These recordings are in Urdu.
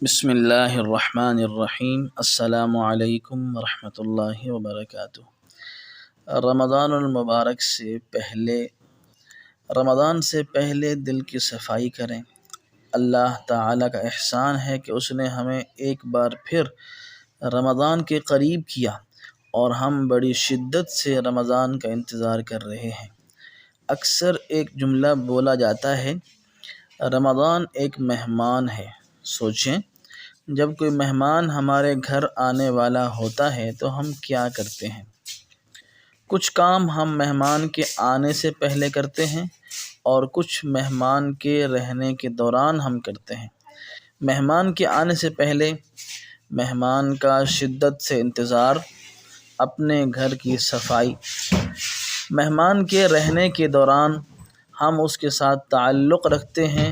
بسم اللہ الرحمن الرحیم۔ السلام علیکم ورحمۃ اللہ وبرکاتہ۔ رمضان سے پہلے دل کی صفائی کریں۔ اللہ تعالیٰ کا احسان ہے کہ اس نے ہمیں ایک بار پھر رمضان کے قریب کیا اور ہم بڑی شدت سے رمضان کا انتظار کر رہے ہیں۔ اکثر ایک جملہ بولا جاتا ہے، رمضان ایک مہمان ہے۔ سوچیں، جب کوئی مہمان ہمارے گھر آنے والا ہوتا ہے تو ہم کیا کرتے ہیں؟ کچھ کام ہم مہمان کے آنے سے پہلے کرتے ہیں اور کچھ مہمان کے رہنے کے دوران ہم کرتے ہیں۔ مہمان کے آنے سے پہلے مہمان کا شدت سے انتظار، اپنے گھر کی صفائی۔ مہمان کے رہنے کے دوران ہم اس کے ساتھ تعلق رکھتے ہیں،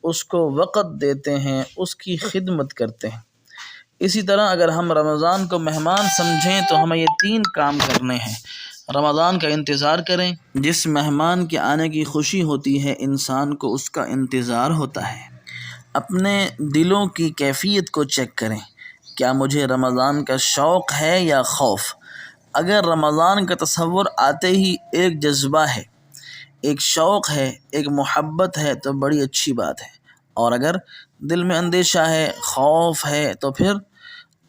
اس کو وقت دیتے ہیں، اس کی خدمت کرتے ہیں۔ اسی طرح اگر ہم رمضان کو مہمان سمجھیں تو ہمیں یہ 3 کام کرنے ہیں۔ رمضان کا انتظار کریں۔ جس مہمان کے آنے کی خوشی ہوتی ہے، انسان کو اس کا انتظار ہوتا ہے۔ اپنے دلوں کی کیفیت کو چیک کریں، کیا مجھے رمضان کا شوق ہے یا خوف؟ اگر رمضان کا تصور آتے ہی ایک جذبہ ہے، ایک شوق ہے، ایک محبت ہے تو بڑی اچھی بات ہے، اور اگر دل میں اندیشہ ہے، خوف ہے، تو پھر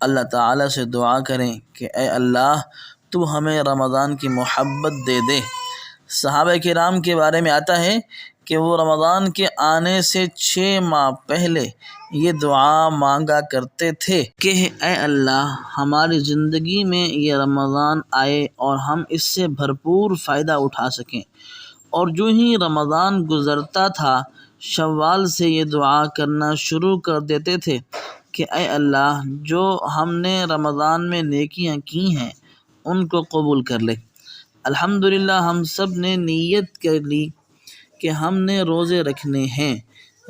اللہ تعالیٰ سے دعا کریں کہ اے اللہ، تو ہمیں رمضان کی محبت دے دے۔ صحابہ کرام کے بارے میں آتا ہے کہ وہ رمضان کے آنے سے 6 ماہ پہلے یہ دعا مانگا کرتے تھے کہ اے اللہ، ہماری زندگی میں یہ رمضان آئے اور ہم اس سے بھرپور فائدہ اٹھا سکیں۔ اور جو ہی رمضان گزرتا تھا، شوال سے یہ دعا کرنا شروع کر دیتے تھے کہ اے اللہ، جو ہم نے رمضان میں نیکیاں کی ہیں ان کو قبول کر لے۔ الحمدللہ ہم سب نے نیت کر لی کہ ہم نے روزے رکھنے ہیں۔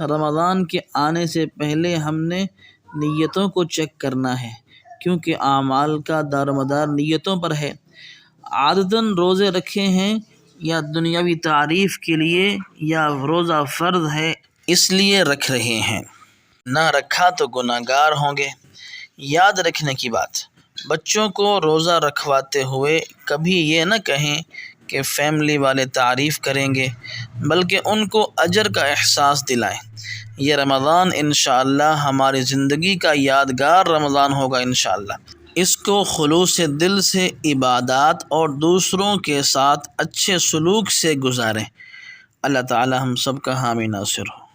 رمضان کے آنے سے پہلے ہم نے نیتوں کو چیک کرنا ہے، کیونکہ اعمال کا دار و مدار نیتوں پر ہے۔ عادتاً روزے رکھے ہیں یا دنیاوی تعریف کے لیے، یا روزہ فرض ہے اس لیے رکھ رہے ہیں، نہ رکھا تو گناہ گار ہوں گے۔ یاد رکھنے کی بات، بچوں کو روزہ رکھواتے ہوئے کبھی یہ نہ کہیں کہ فیملی والے تعریف کریں گے، بلکہ ان کو اجر کا احساس دلائیں۔ یہ رمضان انشاءاللہ ہماری زندگی کا یادگار رمضان ہوگا انشاءاللہ۔ اس کو خلوص دل سے عبادات اور دوسروں کے ساتھ اچھے سلوک سے گزاریں۔ اللہ تعالی ہم سب کا حامی ناصر ہو۔